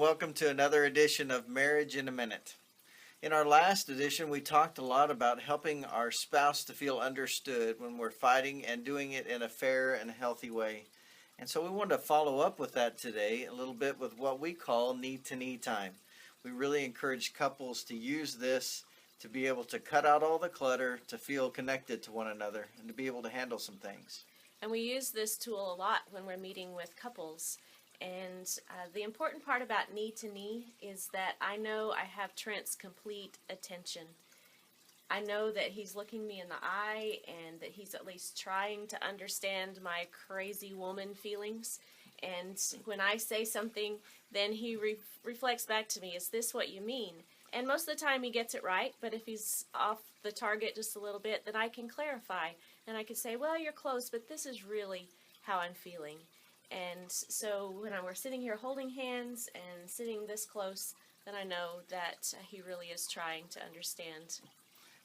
welcome to another edition of Marriage in a Minute. In our last edition, we talked a lot about helping our spouse to feel understood when we're fighting and doing it in a fair and healthy way. And so we wanted to follow up with that today a little bit with what we call knee-to-knee time. We really encourage couples to use this to be able to cut out all the clutter, to feel connected to one another, and to be able to handle some things. And we use this tool a lot when we're meeting with couples. And the important part about knee-to-knee is that I know I have Trent's complete attention. I know that he's looking me in the eye and that he's at least trying to understand my crazy woman feelings. And when I say something, then he reflects back to me, is this what you mean? And most of the time he gets it right, but if he's off the target just a little bit, then I can clarify. And I can say, well, you're close, but this is really how I'm feeling. And so when we're sitting here holding hands and sitting this close, then I know that he really is trying to understand.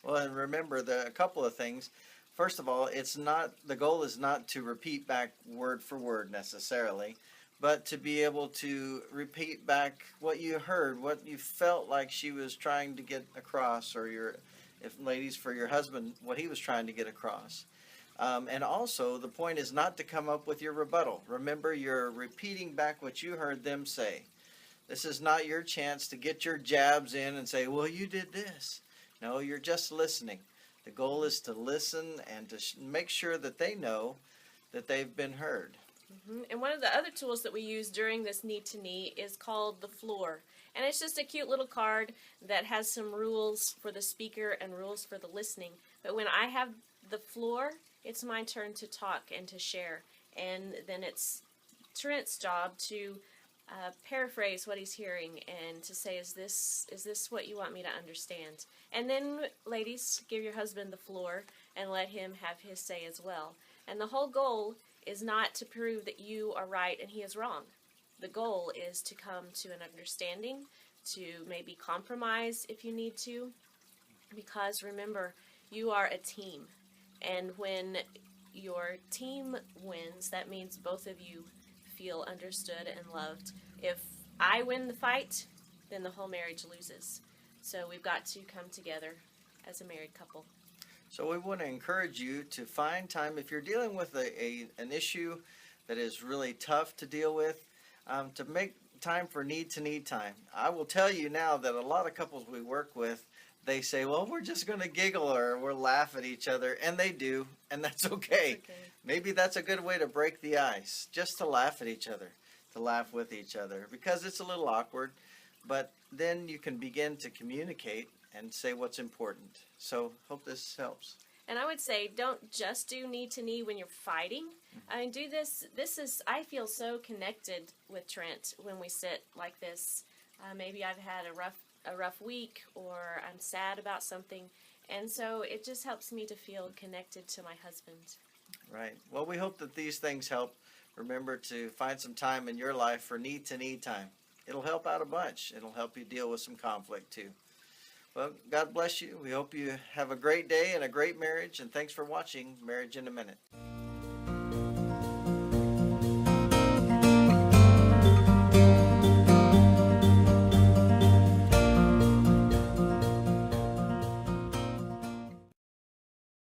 Well, and remember a couple of things. First of all, the goal is not to repeat back word for word necessarily, but to be able to repeat back what you heard, what you felt like she was trying to get across, or if ladies, for your husband, what he was trying to get across. And also, the point is not to come up with your rebuttal. Remember, you're repeating back what you heard them say. This is not your chance to get your jabs in and say, well, you did this. No, you're just listening. The goal is to listen and to make sure that they know that they've been heard. Mm-hmm. And one of the other tools that we use during this knee-to-knee is called the floor. And it's just a cute little card that has some rules for the speaker and rules for the listening. But when I have the floor, it's my turn to talk and to share. And then it's Trent's job to paraphrase what he's hearing and to say, is this what you want me to understand? And then, ladies, give your husband the floor and let him have his say as well. And the whole goal is not to prove that you are right and he is wrong. The goal is to come to an understanding, to maybe compromise if you need to, because remember, you are a team. And when your team wins, that means both of you feel understood and loved. If I win the fight, then the whole marriage loses. So we've got to come together as a married couple. So we want to encourage you to find time, if you're dealing with an issue that is really tough to deal with, to make time for need-to-need time. I will tell you now that a lot of couples we work with, they say, well, we're just going to giggle or we'll laugh at each other, and they do, and that's okay. Maybe that's a good way to break the ice, just to laugh at each other, to laugh with each other, because it's a little awkward, but then you can begin to communicate and say what's important. So hope this helps. And I would say don't just do knee-to-knee when you're fighting. I mean, do this. I feel so connected with Trent when we sit like this. Maybe I've had a rough week, or I'm sad about something, and so it just helps me to feel connected to my husband. Right. Well, we hope that these things help. Remember to find some time in your life for knee-to-knee time. It'll help out a bunch. It'll help you deal with some conflict too. Well, God bless you. We hope you have a great day and a great marriage, and thanks for watching Marriage in a Minute.